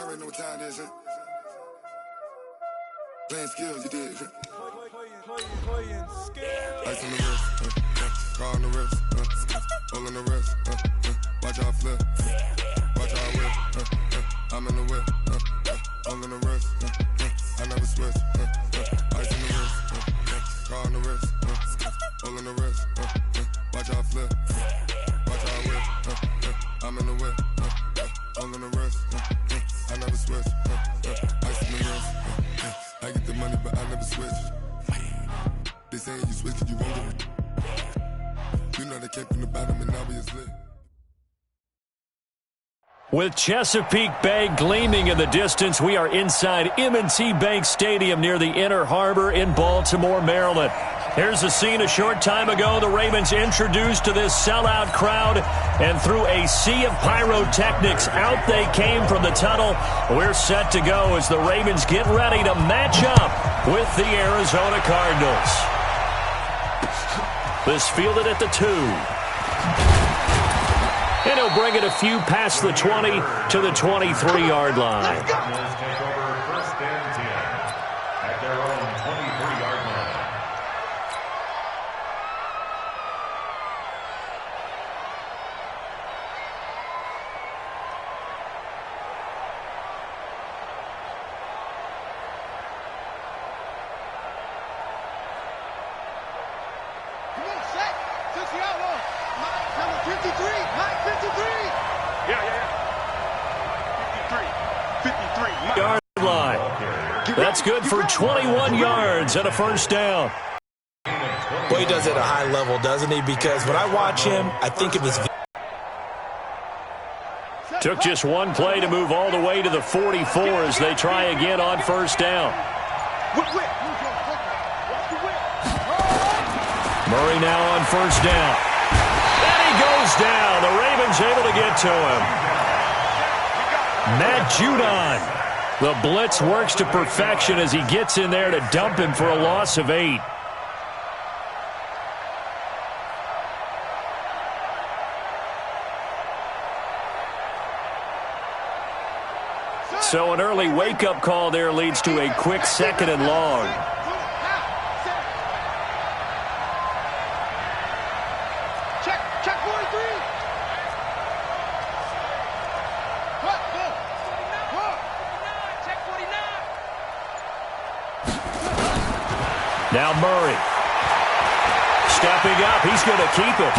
already know what time it is, huh? Playing skills, you did. Ice on the wrist, car on the wrist, hole in the wrist, watch how I flip, watch how I whip, I'm in the whip, hole in the wrist, I never switch, ice on the wrist, car on the wrist, hole in the wrist, watch how I flip, watch how I whip, I'm in the whip, hole in the wrist, I never switch, ice on the wrist, I get the money but I never switch. They saying you switch cause you won't get it. You know they came from the bottom and now we is lit. With Chesapeake Bay gleaming in the distance, we are inside M&T Bank Stadium near the Inner Harbor in Baltimore, Maryland. Here's a scene a short time ago. The Ravens introduced to this sellout crowd, and through a sea of pyrotechnics, out they came from the tunnel. We're set to go as the Ravens get ready to match up with the Arizona Cardinals. This fielded at the 2. And he'll bring it a few past the 20 to the 23-yard line. Cardinals take over first and 10 at their own 23-yard line. Come on, set. Touch the outlaw. Number 53. Mike 53. Yeah. 53. Yard line. That's good for 21 yards and a first down. Well, he does it at a high level, doesn't he? Because when I watch him, I think of his... Took just one play to move all the way to the 44 as they try again on first down. Murray now on first down. And he goes down. The Ravens able to get to him. Matt Judon. The blitz works to perfection as he gets in there to dump him for a loss of 8. So an early wake-up call there leads to a quick second and long. Check 43. Check 49. Now Murray. Stepping up, he's going to keep it.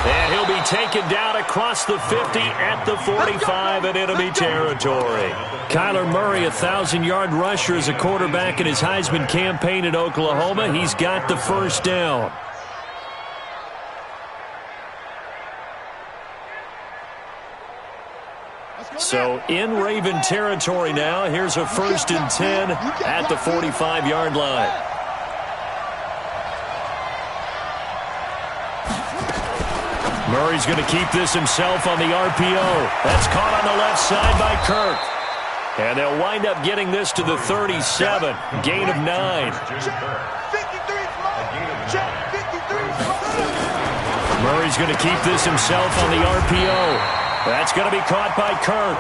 And he'll be taken down across the 50 at the 45 in enemy territory. Kyler Murray, 1,000-yard rusher as a quarterback in his Heisman campaign at Oklahoma. He's got the first down. So in Raven territory now. Here's a first and 10 at the 45-yard line. Murray's going to keep this himself on the RPO. That's caught on the left side by Kirk. And they'll wind up getting this to the 37. Gain of 9. Murray's going to keep this himself on the RPO. That's going to be caught by Kirk.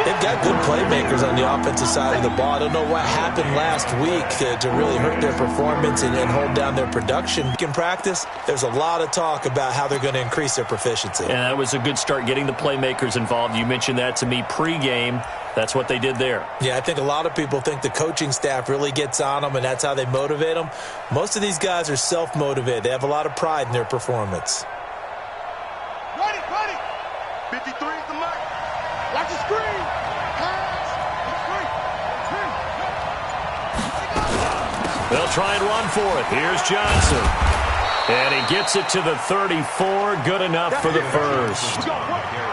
They've got good playmakers on the offensive side of the ball. I don't know what happened last week to really hurt their performance and hold down their production. In practice, there's a lot of talk about how they're going to increase their proficiency. And that was a good start getting the playmakers involved. You mentioned that to me pregame. That's what they did there. Yeah, I think a lot of people think the coaching staff really gets on them, and that's how they motivate them. Most of these guys are self-motivated. They have a lot of pride in their performance. Ready. 53 is the mark. Watch the screen. They'll try and run for it. Here's Johnson. And he gets it to the 34. Good enough for the first.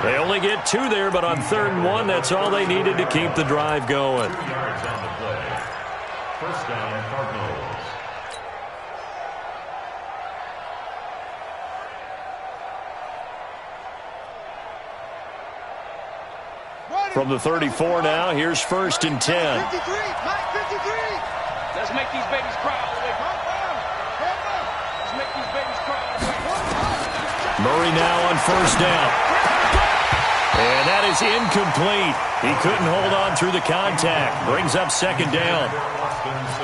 They only get 2 there, but on 3rd and 1, that's all they needed to keep the drive going. 2 yards on the play. First down, Cardinals. From the 34 now, here's 1st and 10. 53. Mike 53. Let's make these babies cry all the way. Let's make these babies cry all the way. Murray now on first down. And that is incomplete. He couldn't hold on through the contact. Brings up second down.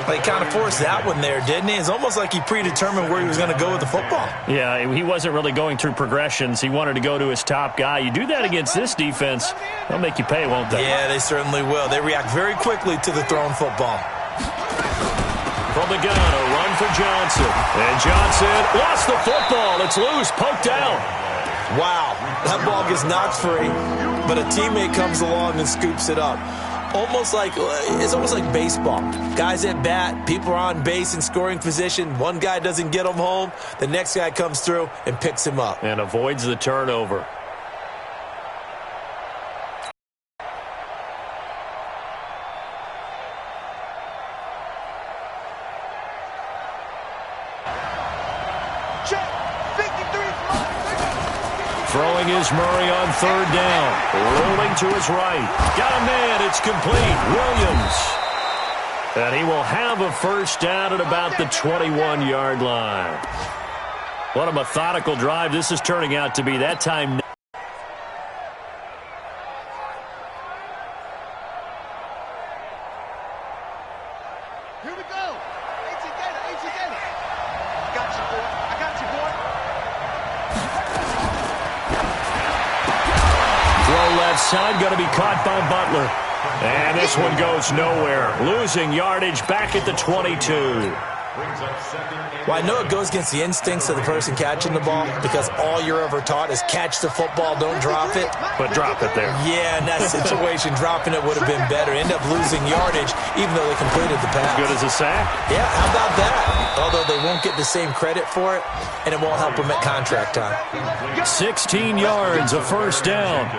He kind of forced that one there, didn't he? It's almost like he predetermined where he was going to go with the football. Yeah, he wasn't really going through progressions. He wanted to go to his top guy. You do that against this defense, they'll make you pay, won't they? Yeah, they certainly will. They react very quickly to the thrown football. From the gun, a run for Johnson. And Johnson lost the football. It's loose, poked out. Wow, that ball gets knocked free, but a teammate comes along and scoops it up. It's almost like baseball. Guys at bat, people are on base in scoring position. One guy doesn't get him home. The next guy comes through and picks him up. And avoids the turnover. Throwing is Murray on third down. Rolling to his right. Got a man. It's complete. Williams. And he will have a first down at about the 21-yard line. What a methodical drive this is turning out to be. That time. Here we go. AT Gator. Got you, boy. I got you, boy. Throw left side, going to be caught by Butler. And this one goes nowhere. Losing yardage back at the 22. Well, I know it goes against the instincts of the person catching the ball because all you're ever taught is catch the football, don't drop it. But drop it there. Yeah, in that situation, dropping it would have been better. End up losing yardage even though they completed the pass. Good as a sack. Yeah, how about that? Although they won't get the same credit for it, and it won't help them at contract time. 16 yards, a first down.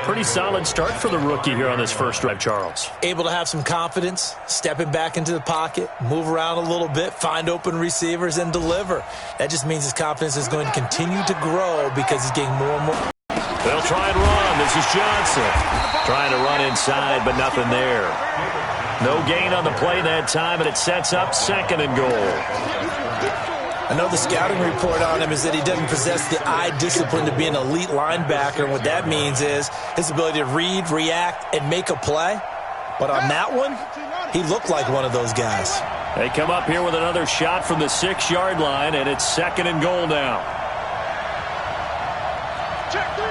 Pretty solid start for the rookie here on this first drive, Charles. Able to have some confidence, stepping back into the pocket, move around a little bit, find open receivers, and deliver. That just means his confidence is going to continue to grow because he's getting more and more. They'll try and run. This is Johnson. Trying to run inside, but nothing there. No gain on the play that time, and it sets up second and goal. I know the scouting report on him is that he doesn't possess the eye discipline to be an elite linebacker. And what that means is his ability to read, react, and make a play. But on that one, he looked like one of those guys. They come up here with another shot from the 6-yard line, and it's second and goal now. Check three.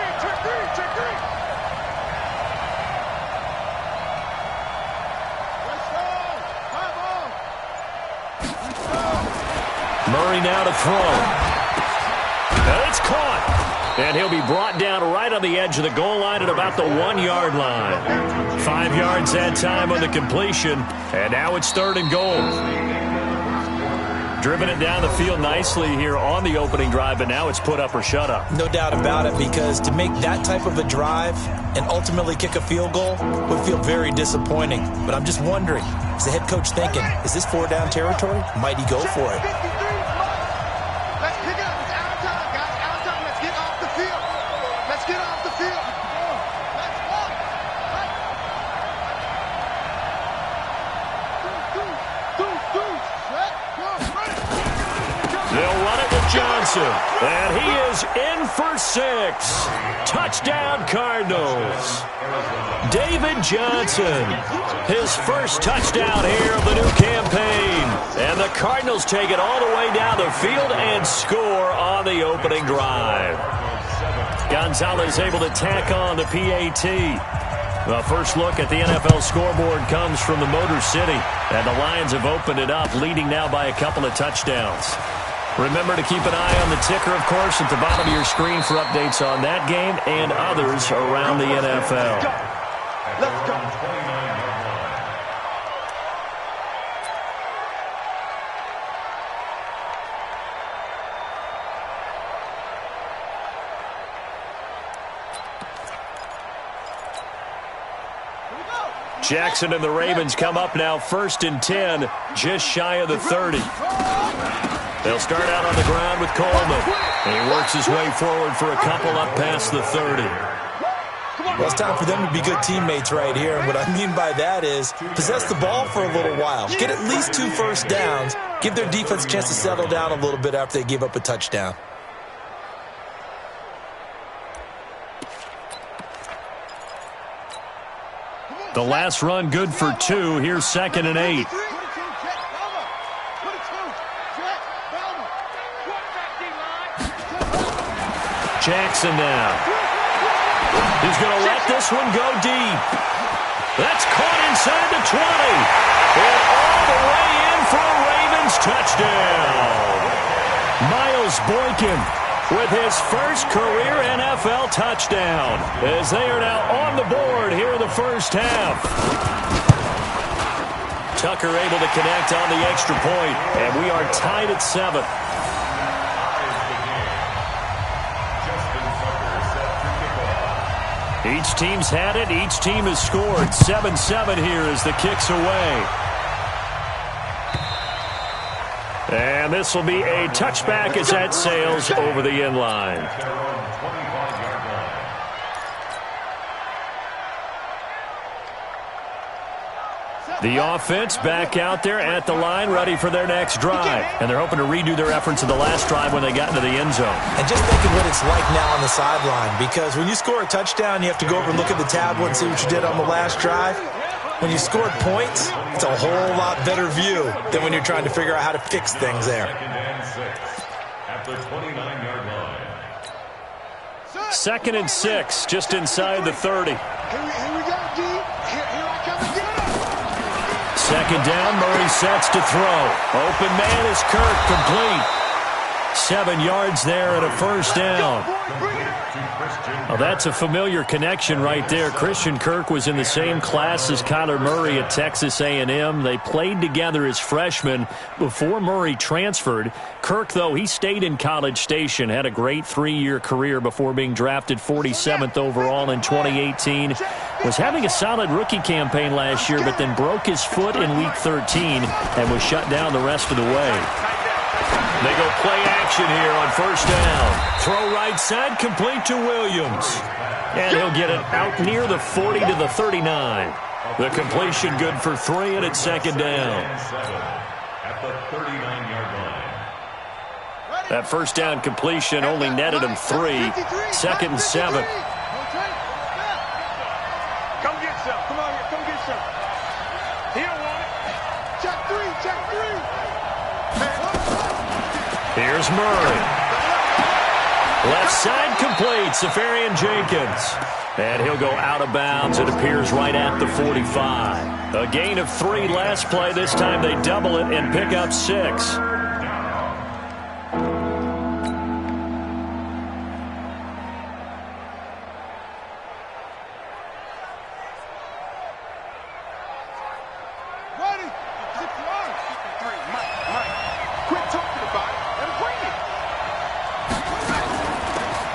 Murray now to throw. And it's caught. And he'll be brought down right on the edge of the goal line at about the 1-yard line. 5 yards that time on the completion. And now it's third and goal. Driven it down the field nicely here on the opening drive, but now it's put up or shut up. No doubt about it, because to make that type of a drive and ultimately kick a field goal would feel very disappointing. But I'm just wondering, is the head coach thinking, is this 4-down territory? Might he go for it? Let's pick it up. It's out of time, guys. Out of time. Let's get off the field. Let's get off the field. Let's go. They'll run it with Johnson. And he is in for 6. Touchdown, Cardinals. David Johnson, his first touchdown here of the new campaign. And the Cardinals take it all the way down the field and score on the opening drive. Gonzalez able to tack on the PAT. The first look at the NFL scoreboard comes from the Motor City. And the Lions have opened it up, leading now by a couple of touchdowns. Remember to keep an eye on the ticker, of course, at the bottom of your screen for updates on that game and others around the NFL. Let's go. Jackson and the Ravens come up now first and 10, just shy of the 30. They'll start out on the ground with Coleman. And he works his way forward for a couple up past the 30. Well, it's time for them to be good teammates right here. And what I mean by that is possess the ball for a little while. Get at least 2 first downs. Give their defense a chance to settle down a little bit after they give up a touchdown. The last run good for 2. Here's 2nd and 8. Jackson now. He's going to let this one go deep. That's caught inside the 20. And all the way in for a Ravens touchdown. Miles Boykin with his first career NFL touchdown, as they are now on the board here in the first half. Tucker able to connect on the extra point, and we are tied at 7. Each team's had it. Each team has scored. 7-7 here as the kick's away. And this will be a touchback as that sails over the end line. The offense back out there at the line, ready for their next drive. And they're hoping to redo their efforts of the last drive when they got into the end zone. And just thinking what it's like now on the sideline, because when you score a touchdown, you have to go over and look at the tablet and see what you did on the last drive. When you scored points, it's a whole lot better view than when you're trying to figure out how to fix things there. At the 29-yard line. 2nd and 6, just inside the 30. Here we go, D. Here I come again. 2nd down, Murray sets to throw. Open man is Kirk, complete. 7 yards there and a first down. Well, that's a familiar connection right there. Christian Kirk was in the same class as Kyler Murray at Texas A&M. They played together as freshmen before Murray transferred. Kirk, though, he stayed in College Station, had a great 3-year career before being drafted 47th overall in 2018. Was having a solid rookie campaign last year, but then broke his foot in Week 13 and was shut down the rest of the way. They go play action here on first down. Throw right side, complete to Williams. And he'll get it out near the 40 to the 39. The completion good for 3, and it's 2nd down. At the 39-yard line. That first down completion only netted him 3. 2nd and 7. Come get some. Come on here. Come get some. He don't want it. Check 3. Check 3. Here's Murray. Left side complete, Safarian Jenkins. And he'll go out of bounds, it appears, right at the 45. A gain of 3 last play. This time they double it and pick up 6.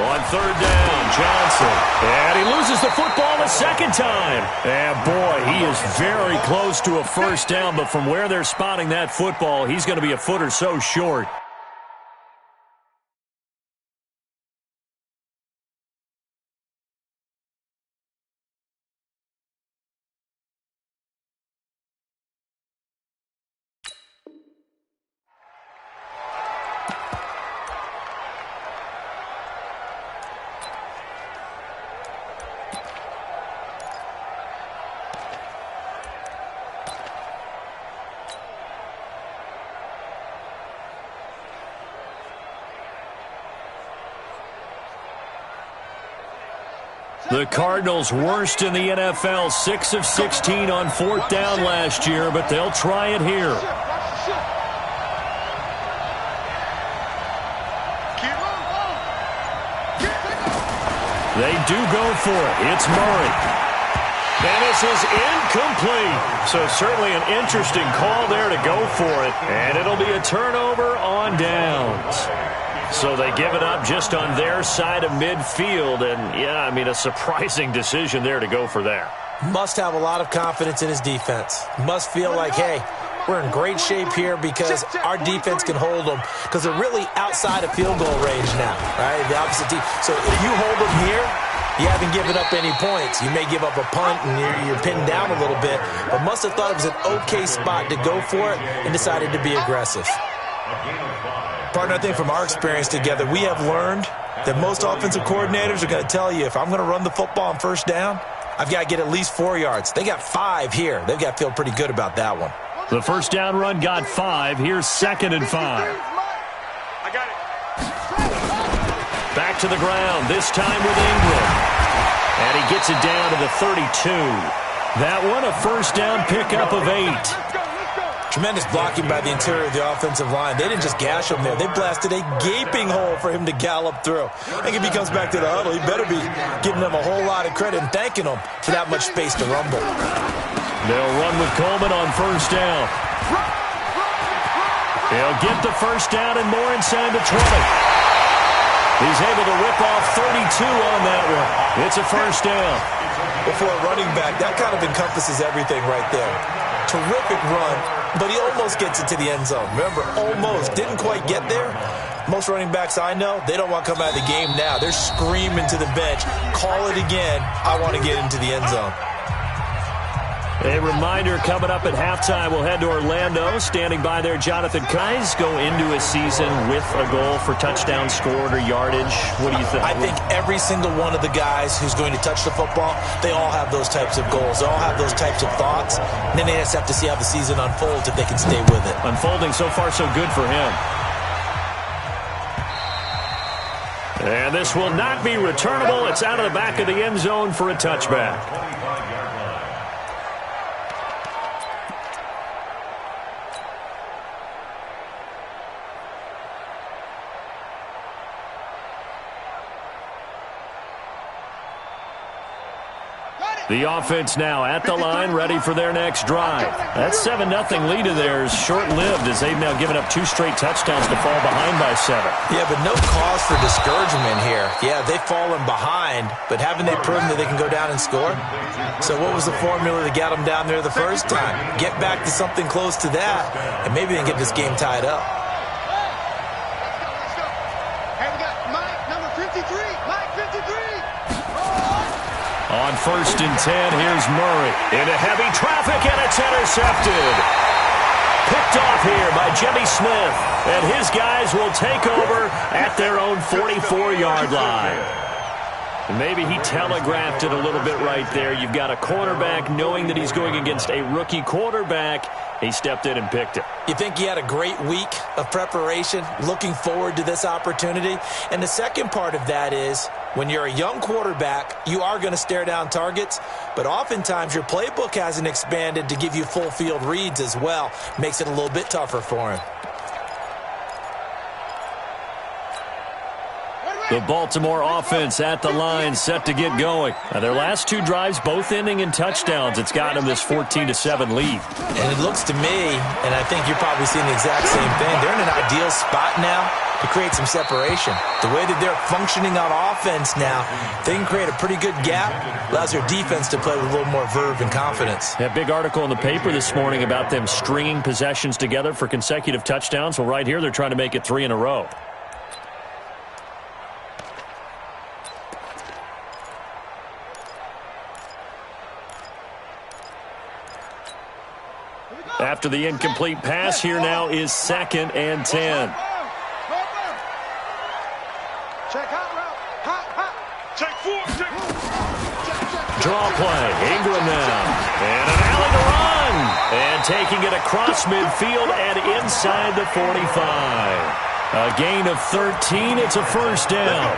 On 3rd down, Johnson. And he loses the football a second time. And boy, he is very close to a first down, but from where they're spotting that football, he's going to be a foot or so short. The Cardinals worst in the NFL, 6 of 16 on 4th down last year, but they'll try it here. They do go for it. It's Murray. And this is incomplete. So certainly an interesting call there to go for it. And it'll be a turnover on downs. So they give it up just on their side of midfield. And, yeah, I mean, a surprising decision there to go for that. Must have a lot of confidence in his defense. Must feel like, hey, we're in great shape here because our defense can hold them because they're really outside of field goal range now, right? The opposite team. So if you hold them here, you haven't given up any points. You may give up a punt and you're pinned down a little bit, but must have thought it was an okay spot to go for it and decided to be aggressive. Partner, I think from our experience together, we have learned that most offensive coordinators are going to tell you, if I'm going to run the football on first down, I've got to get at least 4 yards. They got 5 here. They've got to feel pretty good about that one. The first down run got 5. Here's 2nd and 5. I got it. Back to the ground, this time with Ingram. And he gets it down to the 32. That one, a first down pickup of 8. Tremendous blocking by the interior of the offensive line. They didn't just gash him there. They blasted a gaping hole for him to gallop through. I think if he comes back to the huddle, he better be giving them a whole lot of credit and thanking them for that much space to rumble. They'll run with Coleman on first down. He'll get the first down and more inside the 20. He's able to rip off 32 on that one. It's a first down. For a running back, that kind of encompasses everything right there. Terrific run, but he almost gets it to the end zone. Remember, almost. Didn't quite get there. Most running backs I know, they don't want to come out of the game now. They're screaming to the bench, call it again. I want to get into the end zone. A reminder coming up at halftime, we'll head to Orlando. Standing by there, Jonathan Kais go into a season with a goal for touchdown scored or yardage. What do you think? I think every single one of the guys who's going to touch the football, they all have those types of goals. They all have those types of thoughts. And then they just have to see how the season unfolds if they can stay with it. Unfolding so far so good for him. And this will not be returnable. It's out of the back of the end zone for a touchback. The offense now at the line, ready for their next drive. That 7-0 lead of theirs short-lived as they've now given up 2 straight touchdowns to fall behind by 7. Yeah, but no cause for discouragement here. Yeah, they've fallen behind, but haven't they proven that they can go down and score? So what was the formula that got them down there the first time? Get back to something close to that, and maybe they can get this game tied up. Hey, we got Mike, number 53. Mike, 53. On first and 10, here's Murray. Into heavy traffic, and it's intercepted. Picked off here by Jimmy Smith. And his guys will take over at their own 44-yard line. And maybe he telegraphed it a little bit right there. You've got a quarterback knowing that he's going against a rookie quarterback. He stepped in and picked it. You think he had a great week of preparation, looking forward to this opportunity? And the second part of that is, when you're a young quarterback, you are going to stare down targets, but oftentimes your playbook hasn't expanded to give you full field reads as well. Makes it a little bit tougher for him. The Baltimore offense at the line, set to get going. Now, their last 2 drives, both ending in touchdowns. It's gotten them this 14-7 lead. And it looks to me, and I think you're probably seeing the exact same thing, they're in an ideal spot now to create some separation. The way that they're functioning on offense now, they can create a pretty good gap. Allows their defense to play with a little more verve and confidence. That big article in the paper this morning about them stringing possessions together for consecutive touchdowns. Well, right here, they're trying to make it 3 in a row. After the incomplete pass, here now is 2nd and 10. Check hot route. Hot. Check 4. Draw play. Ingram now. And an alley to run. And taking it across midfield and inside the 45. A gain of 13. It's a first down.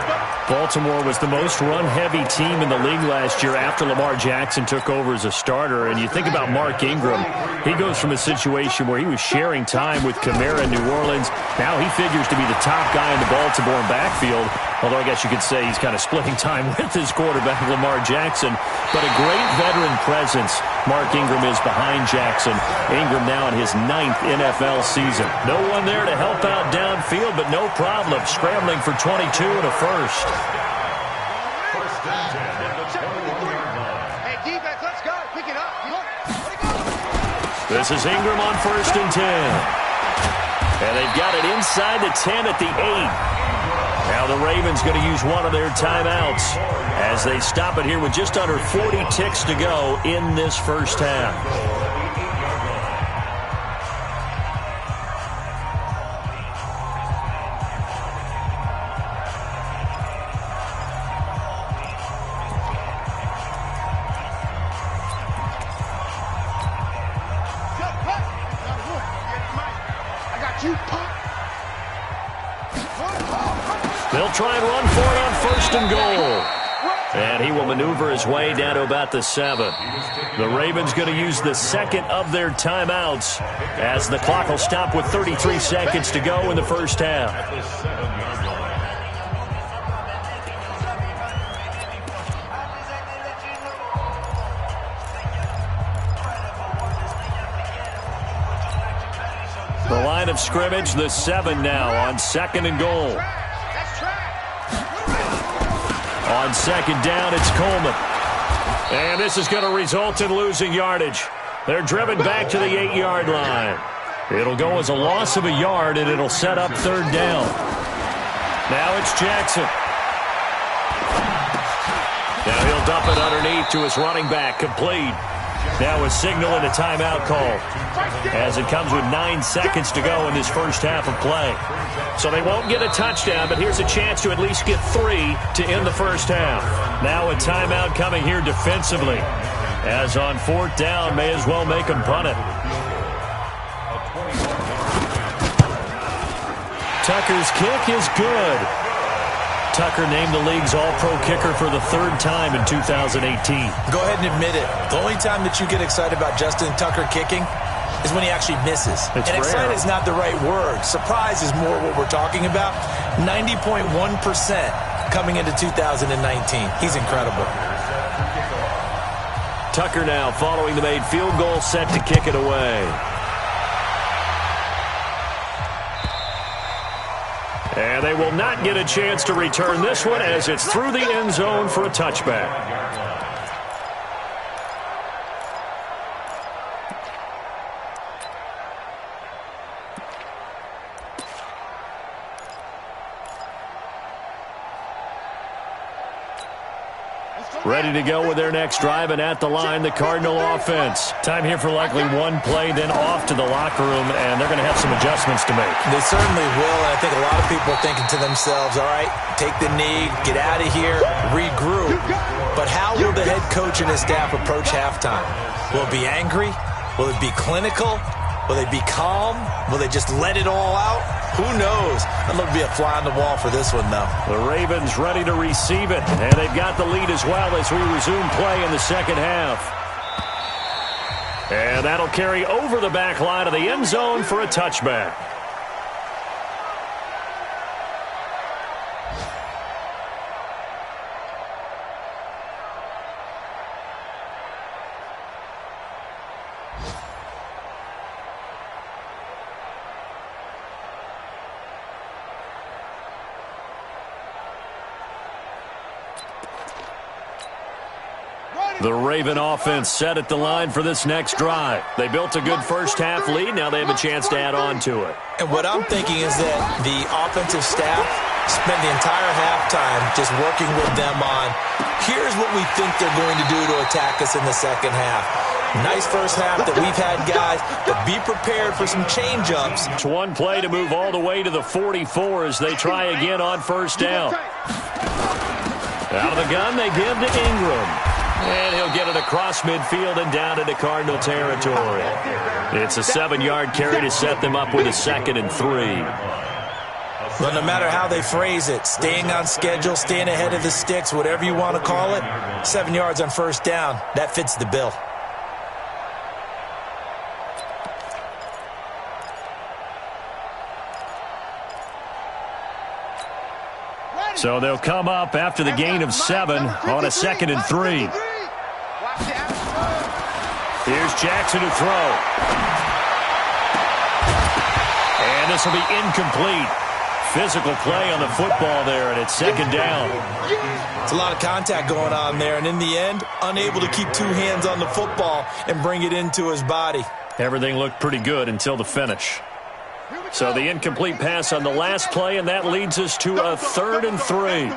Baltimore was the most run-heavy team in the league last year after Lamar Jackson took over as a starter. And you think about Mark Ingram. He goes from a situation where he was sharing time with Kamara in New Orleans. Now he figures to be the top guy in the Baltimore backfield. Although I guess you could say he's kind of splitting time with his quarterback, Lamar Jackson. But a great veteran presence. Mark Ingram is behind Jackson. Ingram now in his 9th NFL season. No one there to help out downfield, but no problem. Scrambling for 22 and a first. First and 10 at the 21-yard line. Hey, defense, let's go. Pick it up. This is Ingram on first and 10. And they've got it inside the 10 at the 8. Now the Ravens going to use one of their timeouts as they stop it here with just under 40 ticks to go in this first half. They'll try and run for it on 1st and goal. And he will maneuver his way down to about the 7. The Ravens going to use the second of their timeouts as the clock will stop with 33 seconds to go in the first half. The line of scrimmage, the 7 now on 2nd and goal. On 2nd down, it's Coleman. And this is going to result in losing yardage. They're driven back to the 8-yard line. It'll go as a loss of a yard, and it'll set up 3rd down. Now it's Jackson. Now he'll dump it underneath to his running back, complete. Now a signal and a timeout call as it comes with 9 seconds to go in this first half of play. So they won't get a touchdown, but here's a chance to at least get 3 to end the first half. Now a timeout coming here defensively, as on 4th down, may as well make them punt it. Tucker's kick is good. Tucker named the league's all-pro kicker for the 3rd time in 2018. Go ahead and admit it. The only time that you get excited about Justin Tucker kicking is when he actually misses. It's and rare. excited is not the right word. Surprise is more what we're talking about. 90.1% coming into 2019. He's incredible. Tucker now following the made field goal, set to kick it away. And they will not get a chance to return this one as it's through the end zone for a touchback. Ready to go with their next drive, and at the line, the Cardinal offense. Time here for likely one play, then off to the locker room, and they're going to have some adjustments to make. They certainly will, and I think a lot of people are thinking to themselves, all right, take the knee, get out of here, regroup. But how will the head coach and his staff approach halftime? Will it be angry? Will it be clinical? Will they be calm? Will they just let it all out? Who knows? I'd love to be a fly on the wall for this one, though. The Ravens ready to receive it, and they've got the lead as well as we resume play in the second half. And that'll carry over the back line of the end zone for a touchback. The Raven offense set at the line for this next drive. They built a good first half lead. Now they have a chance to add on to it. And what I'm thinking is that the offensive staff spent the entire halftime just working with them on, here's what we think they're going to do to attack us in the second half. Nice first half that we've had, guys, but be prepared for some change-ups. It's one play to move all the way to the 44 as they try again on first down. Out of the gun, they give to Ingram. And he'll get it across midfield and down into Cardinal territory. It's a 7-yard carry to set them up with a 2nd and 3. Well, no matter how they phrase it, staying on schedule, staying ahead of the sticks, whatever you want to call it, 7 yards on first down, that fits the bill. So they'll come up after the gain of 7 on a 2nd and 3. Here's Jackson to throw. And this will be incomplete. Physical play on the football there, and it's 2nd down. It's a lot of contact going on there, and in the end, unable to keep 2 hands on the football and bring it into his body. Everything looked pretty good until the finish. So the incomplete pass on the last play, and that leads us to a 3rd and 3.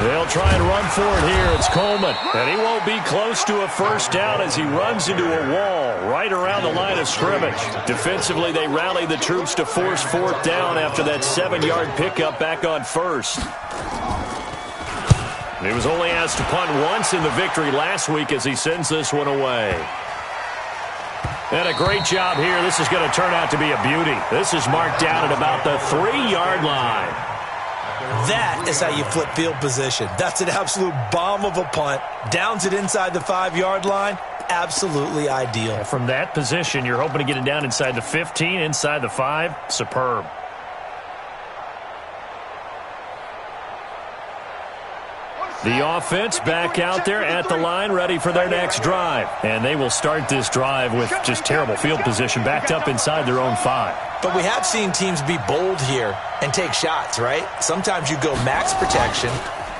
They'll try and run for it here. It's Coleman, and he won't be close to a first down as he runs into a wall right around the line of scrimmage. Defensively, they rally the troops to force 4th down after that 7-yard pickup back on first. He was only asked to punt once in the victory last week as he sends this one away. And a great job here. This is going to turn out to be a beauty. This is marked down at about the 3-yard line. That is how you flip field position. That's an absolute bomb of a punt. Downs it inside the 5-yard line. Absolutely ideal. From that position, you're hoping to get it down inside the 15, inside the 5. Superb. The offense back out there at the line, ready for their next drive. And they will start this drive with just terrible field position, backed up inside their own 5. But we have seen teams be bold here and take shots, right? Sometimes you go max protection,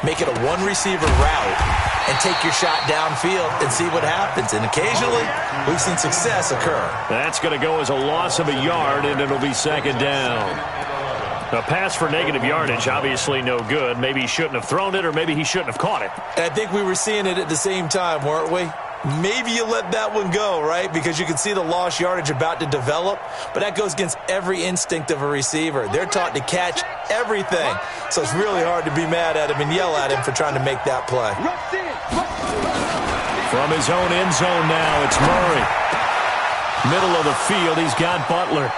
make it a one-receiver route, and take your shot downfield and see what happens. And occasionally, we've seen success occur. That's going to go as a loss of a yard, and it'll be second down. A pass for negative yardage, obviously no good. Maybe he shouldn't have thrown it, or maybe he shouldn't have caught it. And I think we were seeing it at the same time, weren't we? Maybe you let that one go, right? Because you can see the lost yardage about to develop, but that goes against every instinct of a receiver. They're taught to catch everything, so it's really hard to be mad at him and yell at him for trying to make that play. From his own end zone now, it's Murray. Middle of the field, he's got Butler.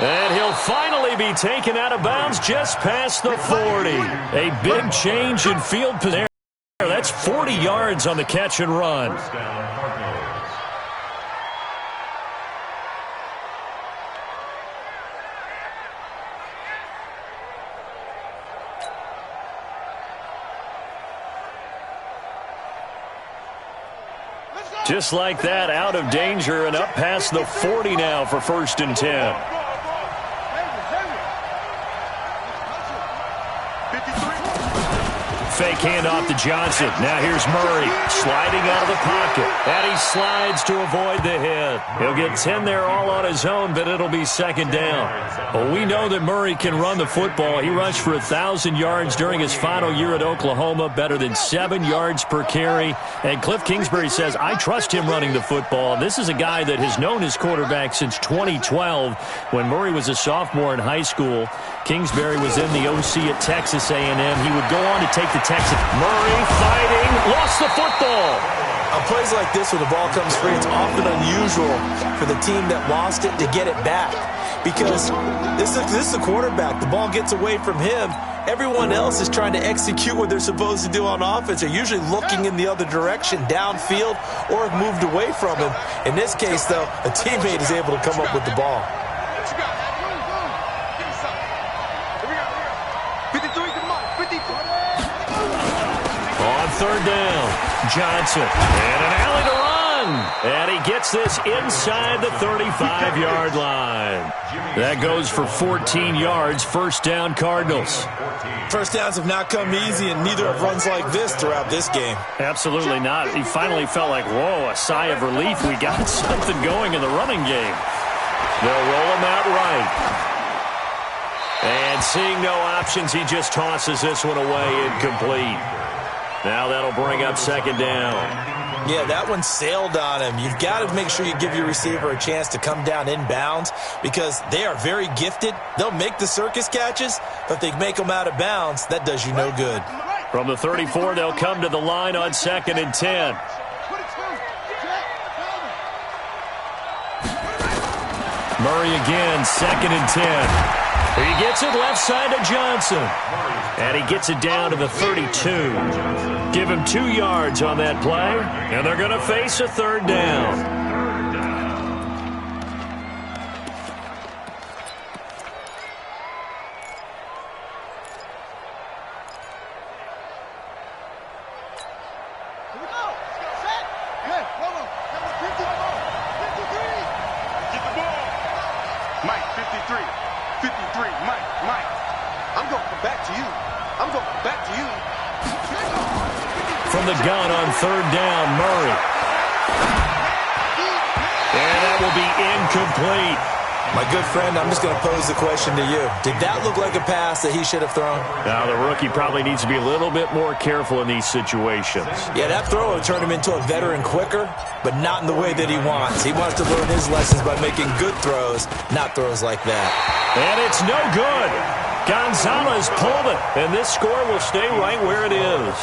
And he'll finally be taken out of bounds just past the 40. A big change in field position. That's 40 yards on the catch and run. Just like that, out of danger and up past the 40 now for 1st and 10. Fake handoff to Johnson. Now here's Murray sliding out of the pocket. And he slides to avoid the hit. He'll get 10 there all on his own, but it'll be second down. Well, we know that Murray can run the football. He rushed for 1,000 yards during his final year at Oklahoma, better than 7 yards per carry. And Cliff Kingsbury says, I trust him running the football. This is a guy that has known his quarterback since 2012 when Murray was a sophomore in high school. Kingsbury was in the OC at Texas A&M. He would go on to take the Texas. Murray fighting, lost the football. On plays like this where the ball comes free, it's often unusual for the team that lost it to get it back. Because this is a quarterback. The ball gets away from him. Everyone else is trying to execute what they're supposed to do on offense. They're usually looking in the other direction, downfield, or have moved away from him. In this case, though, a teammate is able to come up with the ball. On 3rd down, Johnson, and an alley to run. And he gets this inside the 35-yard line. That goes for 14 yards, 1st down Cardinals. First downs have not come easy, and neither have runs like this throughout this game. Absolutely not. He finally felt like, whoa, a sigh of relief. We got something going in the running game. They'll roll him out right. And seeing no options, he just tosses this one away incomplete. Now that'll bring up 2nd down. Yeah, that one sailed on him. You've got to make sure you give your receiver a chance to come down inbounds because they are very gifted. They'll make the circus catches, but if they make them out of bounds, that does you no good. From the 34, they'll come to the line on 2nd and 10. Murray again, 2nd and 10. He gets it left side to Johnson. And he gets it down to the 32. Give him 2 yards on that play. And they're going to face a 3rd down. From the gun on 3rd down, Murray. And that will be incomplete. My good friend, I'm just going to pose the question to you. Did that look like a pass that he should have thrown? Now, the rookie probably needs to be a little bit more careful in these situations. Yeah, that throw will turn him into a veteran quicker, but not in the way that he wants. He wants to learn his lessons by making good throws, not throws like that. And it's no good. Gonzalez pulled it, and this score will stay right where it is.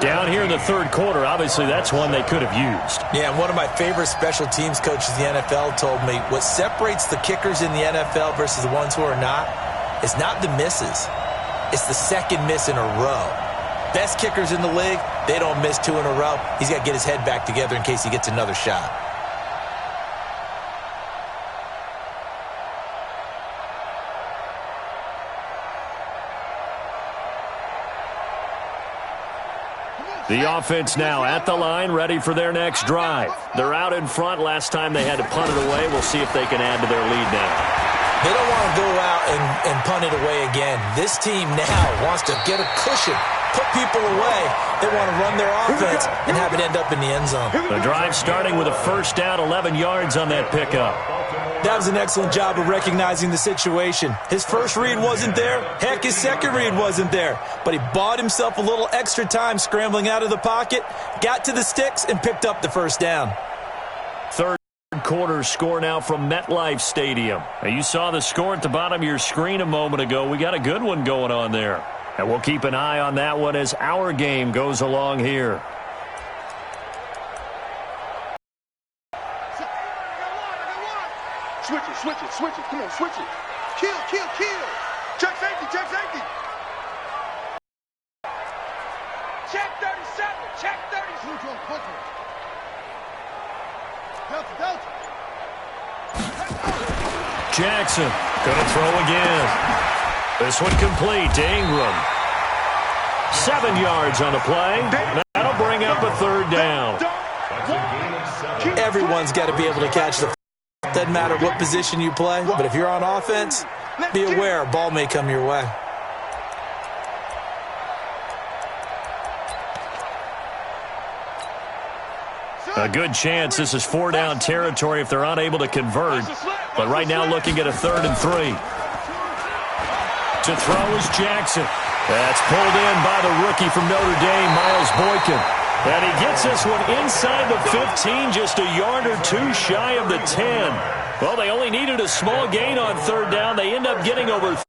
Down here in the third quarter, obviously that's one they could have used. Yeah, and one of my favorite special teams coaches in the NFL told me what separates the kickers in the NFL versus the ones who are not is not the misses. It's the second miss in a row. Best kickers in the league, they don't miss 2 in a row. He's got to get his head back together in case he gets another shot. The offense now at the line, ready for their next drive. They're out in front. Last time they had to punt it away. We'll see if they can add to their lead now. They don't want to go out and punt it away again. This team now wants to get a cushion, put people away. They want to run their offense and have it end up in the end zone. The drive starting with a first down, 11 yards on that pickup. That was an excellent job of recognizing the situation. His first read wasn't there. Heck, his second read wasn't there. But he bought himself a little extra time scrambling out of the pocket, got to the sticks, and picked up the first down. Third quarter score now from MetLife Stadium. Now, you saw the score at the bottom of your screen a moment ago. We got a good one going on there. And we'll keep an eye on that one as our game goes along here. Switch it. Come on, switch it. Kill. Check safety. Check 37. Delta. Jackson gonna throw again. This one complete to Ingram. 7 yards on the play. That'll bring up a third down. Everyone's got to be able to catch the. Doesn't matter what position you play, but if you're on offense, be aware a ball may come your way. A good chance this is 4-down territory if they're unable to convert. But right now looking at a 3rd and 3. To throw is Jackson. That's pulled in by the rookie from Notre Dame, Miles Boykin. And he gets this one inside the 15, just a yard or 2 shy of the 10. Well, they only needed a small gain on 3rd down. They end up getting over